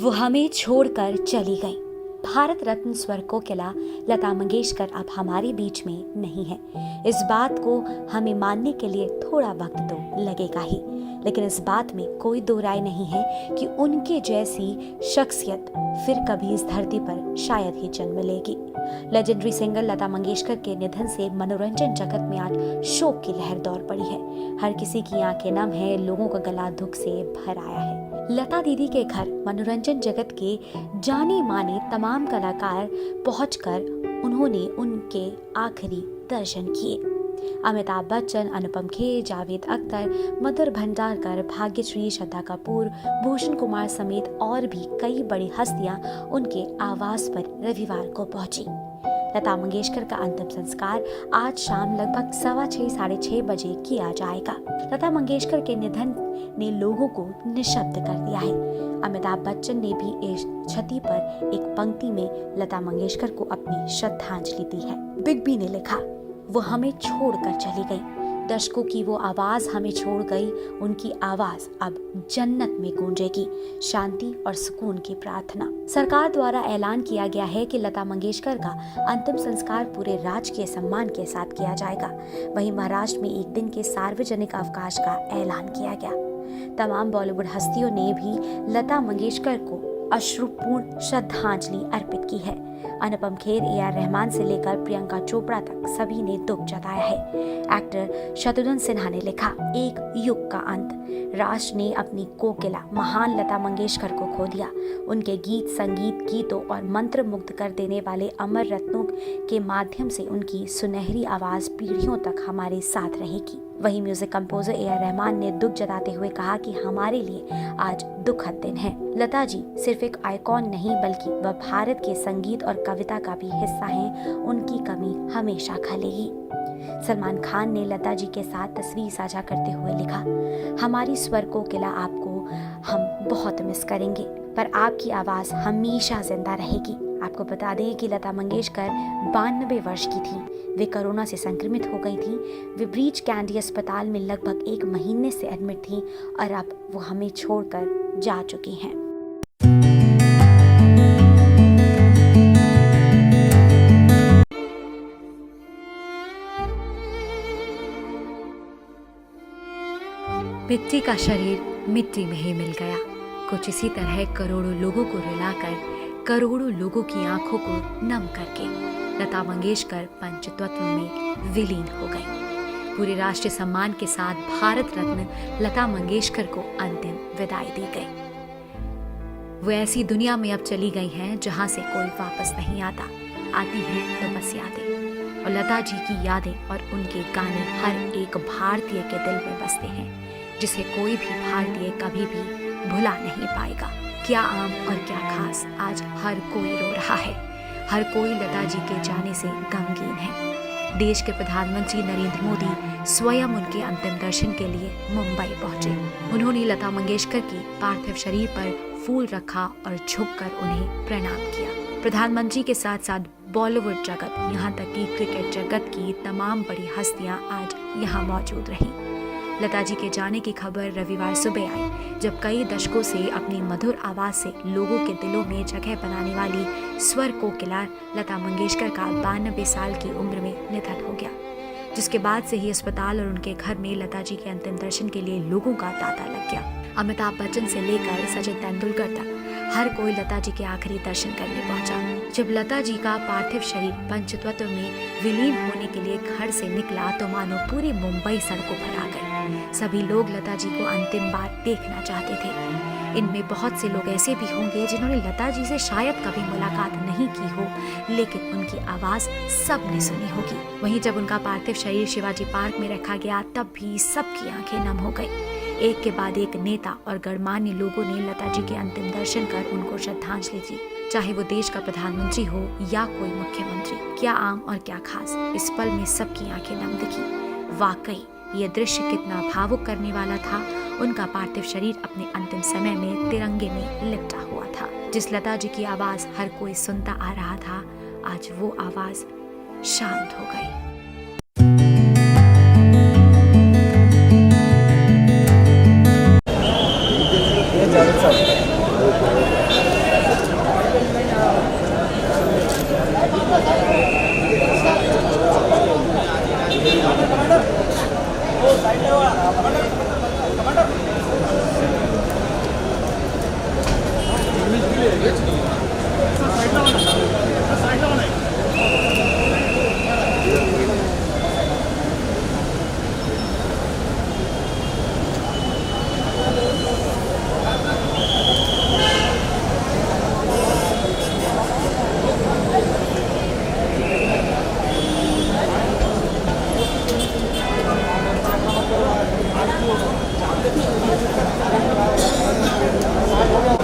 वो हमें छोड़कर चली गई। भारत रत्न स्वर कोकिला लता मंगेशकर अब हमारे बीच में नहीं है। इस बात को हमें मानने के लिए थोड़ा वक्त तो लगेगा ही, लेकिन इस बात में कोई दो राय नहीं है कि उनके जैसी शख्सियत फिर कभी इस धरती पर शायद ही जन्म लेगी। लेजेंडरी सिंगर लता मंगेशकर के निधन से मनोरंजन जगत में आज शोक की लहर दौड़ पड़ी है। हर किसी की आंखें नम है, लोगों का गला दुख से भर आया है। लता दीदी के घर मनोरंजन जगत के जाने माने तमाम कलाकार पहुंचकर उन्होंने उनके आखिरी दर्शन किए। अमिताभ बच्चन, अनुपम खेर, जावेद अख्तर, मधुर भंडारकर, भाग्यश्री, श्रद्धा कपूर, भूषण कुमार समेत और भी कई बड़ी हस्तियां उनके आवास पर रविवार को पहुंची। लता मंगेशकर का अंतिम संस्कार आज शाम लगभग 6:15 साढ़े 6 बजे किया जाएगा। लता मंगेशकर के निधन ने लोगों को निशब्द कर दिया है। अमिताभ बच्चन ने भी इस क्षति पर एक पंक्ति में लता मंगेशकर को अपनी श्रद्धांजलि दी है। बिग बी ने लिखा, वो हमें छोड़कर चली गई। दशकों की वो आवाज हमें छोड़ गई। उनकी आवाज अब जन्नत में गूंजेगी। शांति और सुकून की प्रार्थना। सरकार द्वारा ऐलान किया गया है कि लता मंगेशकर का अंतिम संस्कार पूरे राजकीय सम्मान के साथ किया जाएगा। वहीं महाराष्ट्र में एक दिन के सार्वजनिक अवकाश का ऐलान किया गया। तमाम बॉलीवुड हस्तियों ने भी लता मंगेशकर को अश्रुपूर्ण श्रद्धांजलि अर्पित की है। अनुपम खेर, AR रहमान से लेकर प्रियंका चोपड़ा तक सभी ने दुख जताया है। एक्टर शत्रुघ्न सिन्हा ने लिखा, एक युग का अंत। राष्ट्र ने अपनी कोकिला महान लता मंगेशकर को खो दिया। उनके गीत, संगीत, गीतों और मंत्र मुग्ध कर देने वाले अमर रत्नों के माध्यम से उनकी सुनहरी आवाज पीढ़ियों तक हमारे साथ रहेगी। वहीं म्यूजिक कंपोजर AR रहमान ने दुख जताते हुए कहा कि हमारे लिए आज दुखद दिन है। लता जी सिर्फ एक आइकॉन नहीं बल्कि वह भारत के संगीत और कविता का भी हिस्सा हैं। उनकी कमी हमेशा खलेगी। सलमान खान ने लता जी के साथ तस्वीर साझा करते हुए लिखा, हमारी स्वर कोकिला आपको हम बहुत मिस करेंगे, पर आपकी आवाज हमेशा जिंदा रहेगी। आपको बता दें कि लता मंगेशकर 92 वर्ष की थी। वे कोरोना से संक्रमित हो गई थी। वे ब्रीच कैंडी अस्पताल में लगभग 1 महीने से एडमिट थी और अब वो हमें छोड़कर जा चुकी हैं। मिट्टी का शरीर मिट्टी में ही मिल गया। कुछ इसी तरह करोड़ों लोगों को रुलाकर, करोड़ों लोगों की आंखों को नम करके लता मंगेशकर पंचतत्व में विलीन हो गई। पूरे राष्ट्रीय सम्मान के साथ भारत रत्न लता मंगेशकर को अंतिम विदाई दी गई। वो ऐसी दुनिया में अब चली गई हैं जहां से कोई वापस नहीं आता। आती हैं तो बस यादें, और लता जी की यादें और उनके गाने हर एक भारतीय के दिल में बसते हैं, जिसे कोई भी भारतीय कभी भी भुला नहीं पाएगा। क्या आम और क्या खास, आज हर कोई रो रहा है। हर कोई लता जी के जाने से गमगीन है। देश के प्रधानमंत्री नरेंद्र मोदी स्वयं उनके अंतिम दर्शन के लिए मुंबई पहुंचे। उन्होंने लता मंगेशकर की पार्थिव शरीर पर फूल रखा और झुककर उन्हें प्रणाम किया। प्रधानमंत्री के साथ साथ बॉलीवुड जगत, यहाँ तक कि क्रिकेट जगत की तमाम बड़ी हस्तियां आज यहाँ मौजूद रहीं। लता जी के जाने की खबर रविवार सुबह आई, जब कई दशकों से अपनी मधुर आवाज से लोगों के दिलों में जगह बनाने वाली स्वर कोकिला लता मंगेशकर का 92 साल की उम्र में निधन हो गया। जिसके बाद से ही अस्पताल और उनके घर में लता जी के अंतिम दर्शन के लिए लोगों का तांता लग गया। अमिताभ बच्चन से लेकर सचिन तेंदुलकर तक हर कोई लता जी के आखिरी दर्शन करने पहुंचा। जब लता जी का पार्थिव शरीर पंचतत्व में विलीन होने के लिए घर से निकला तो मानो पूरी मुंबई सड़कों पर आ गई। सभी लोग लता जी को अंतिम बार देखना चाहते थे। इनमें बहुत से लोग ऐसे भी होंगे जिन्होंने लता जी से शायद कभी मुलाकात नहीं की हो, लेकिन उनकी आवाज सबने सुनी होगी। वहीं जब उनका पार्थिव शरीर शिवाजी पार्क में रखा गया, तब भी सबकी आंखें नम हो गई। एक के बाद एक नेता और गणमान्य लोगों ने लता जी के अंतिम दर्शन कर उनको श्रद्धांजलि दी। चाहे वो देश का प्रधानमंत्री हो या कोई मुख्यमंत्री, क्या आम और क्या खास, इस पल में सबकी आंखें नम दिखी। वाकई ये दृश्य कितना भावुक करने वाला था। उनका पार्थिव शरीर अपने अंतिम समय में तिरंगे में लिपटा हुआ था। जिस लता जी की आवाज हर कोई सुनता आ रहा था, आज वो आवाज शांत हो गई। जावेद साहब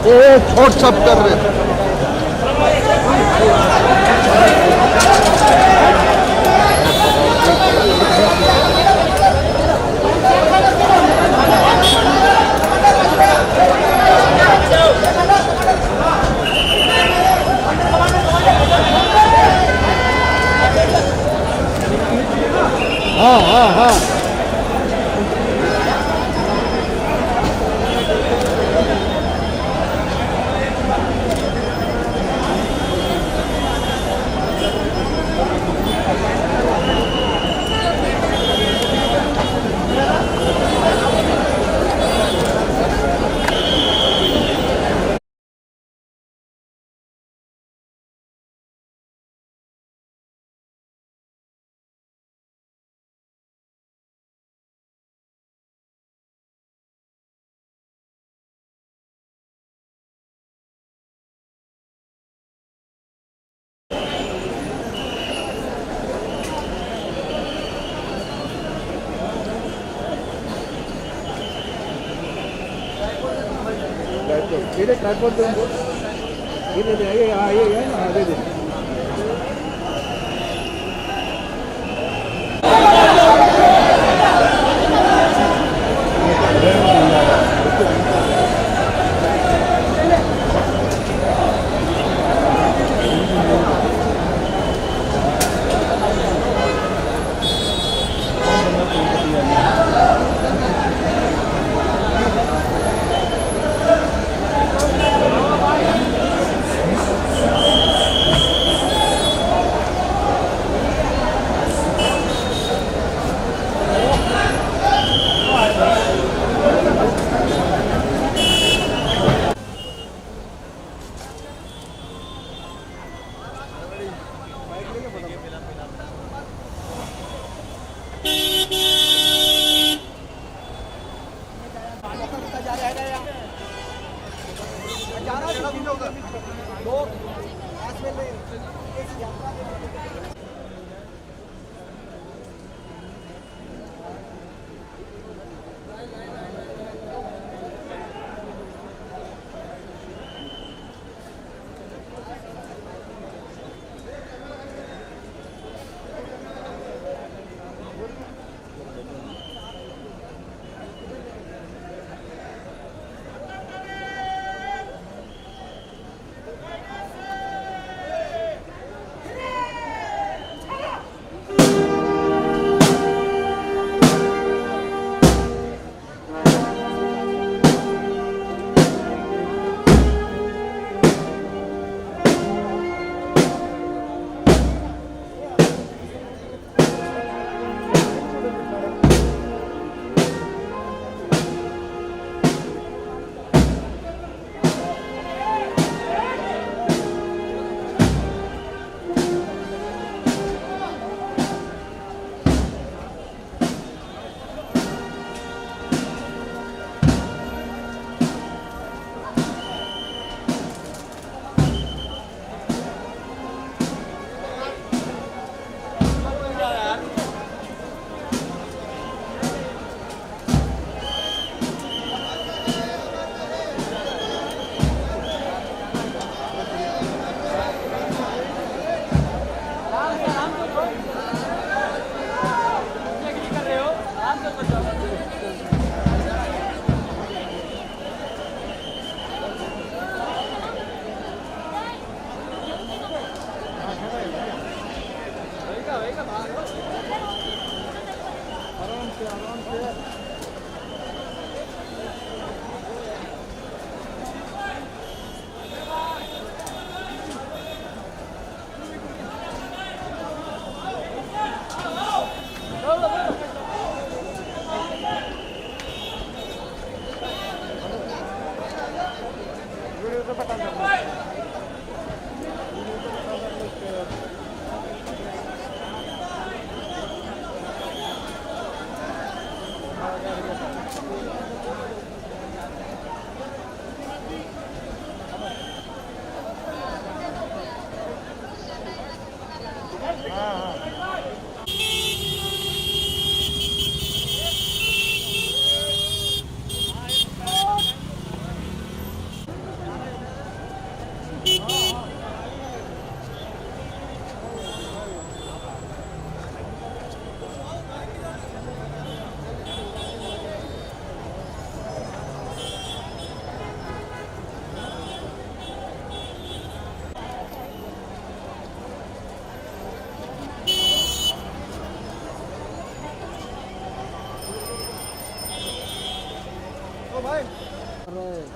ये छोट सब कर रहे हैं। हाँ हाँ हाँ ये ट्राइपॉड दे दो। ये दे ये ना दे दे।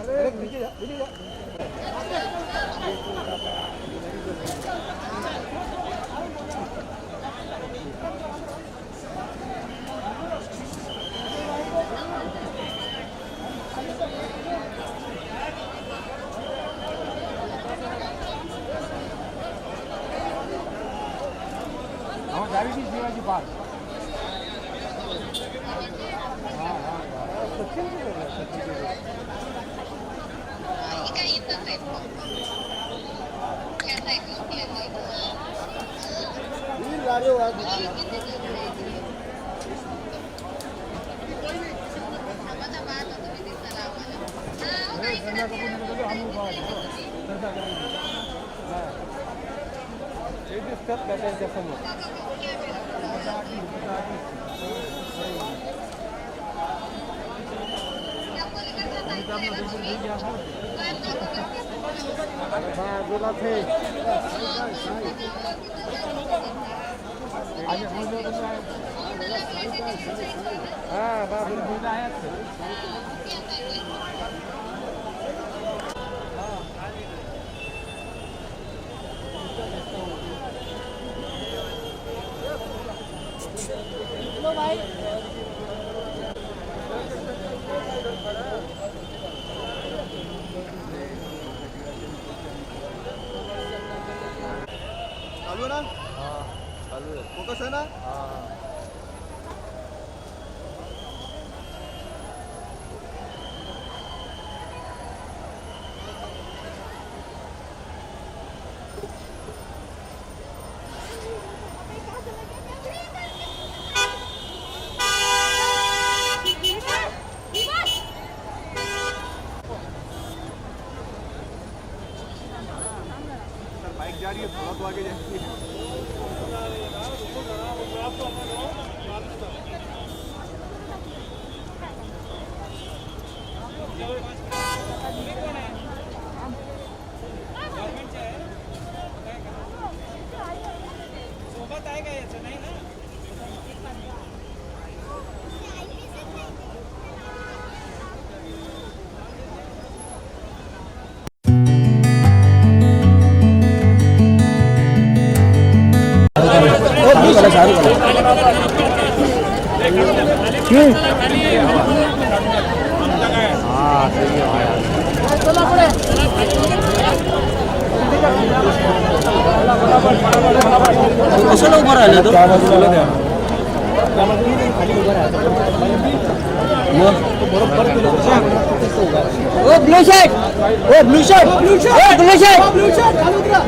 अरे नीचे जा, नीचे जा। हाँ गाड़ी की शिवाजी पार्क। हाँ हाँ सचिन भी लग रहा है, सचिन भी। ये गाड़ी वाला चालू ना? हाँ चालू है। फोकस है ना? हाँ बाइक जा रही है, थोड़ा तो आगे जाएगी। सोबत आएगा याचं नाही ना? कशाला उभं राहिलं तो blue shirt blue shirt blue shirt blue shirt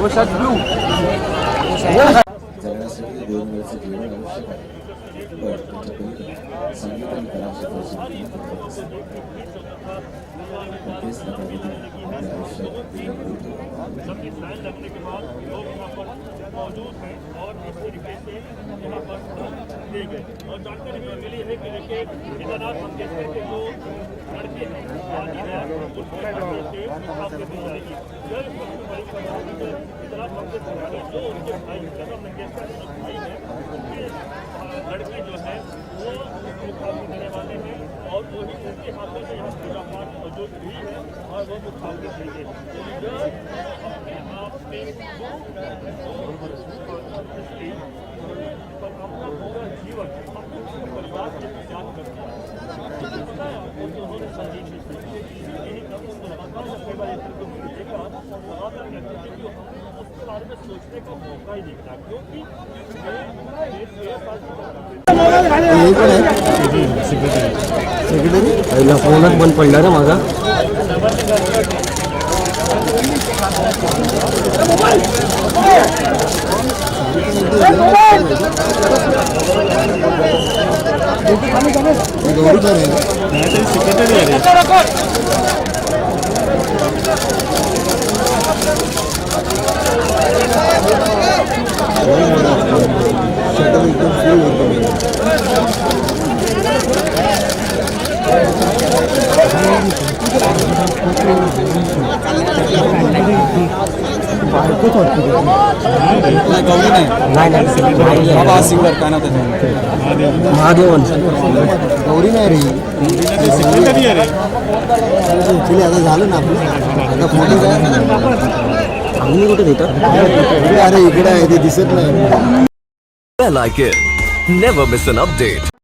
वो शर्ट ब्लू जगण्यासाठी 2 वेळचं जेवण आवश्यक आहे पण त्याच्या पलीकडे संगीत आणि कला क्षेत्राची तेच लक्षात आपल्या आयुष्यात संविधान लगने के बाद लोग यहाँ पर मौजूद हैं और इस तरीके से यहाँ पर ले गए और जानकारी हमें मिली है कि देखिए केदारनाथ मंगेशकर के जो लड़के हैं शादी है उनके सामने दी जाएगी केदारनाथ मंगेशकर के जो उनके भाई कदम मंगेशकर जो भाई हैं उनके लड़के जो है वो मुखाग्नि देने वाले हैं और वही उनके हाथों से यहाँ पूजा पाठ मौजूद हुई है और वो मुखाग्नि देंगे पर अपना पूरा जीवन अपने परिवार के त्याग कर दिया उन्होंने संजीव यही कम उनको लगातार सेवा यंत्र को देखा लगातार कहते थे कि हम उसके बारे में सोचने का मौका ही नहीं था क्योंकि देश के पहिला फोनच बंद पडला रे माझा. महादेवन गौरी नाही रे ऍक्च्युली आता झालं ना आपलं आता फोटो आम्ही कुठे देतात. अरे इकडे आहे ते दिसत नाही. Well, like it. Never miss an update.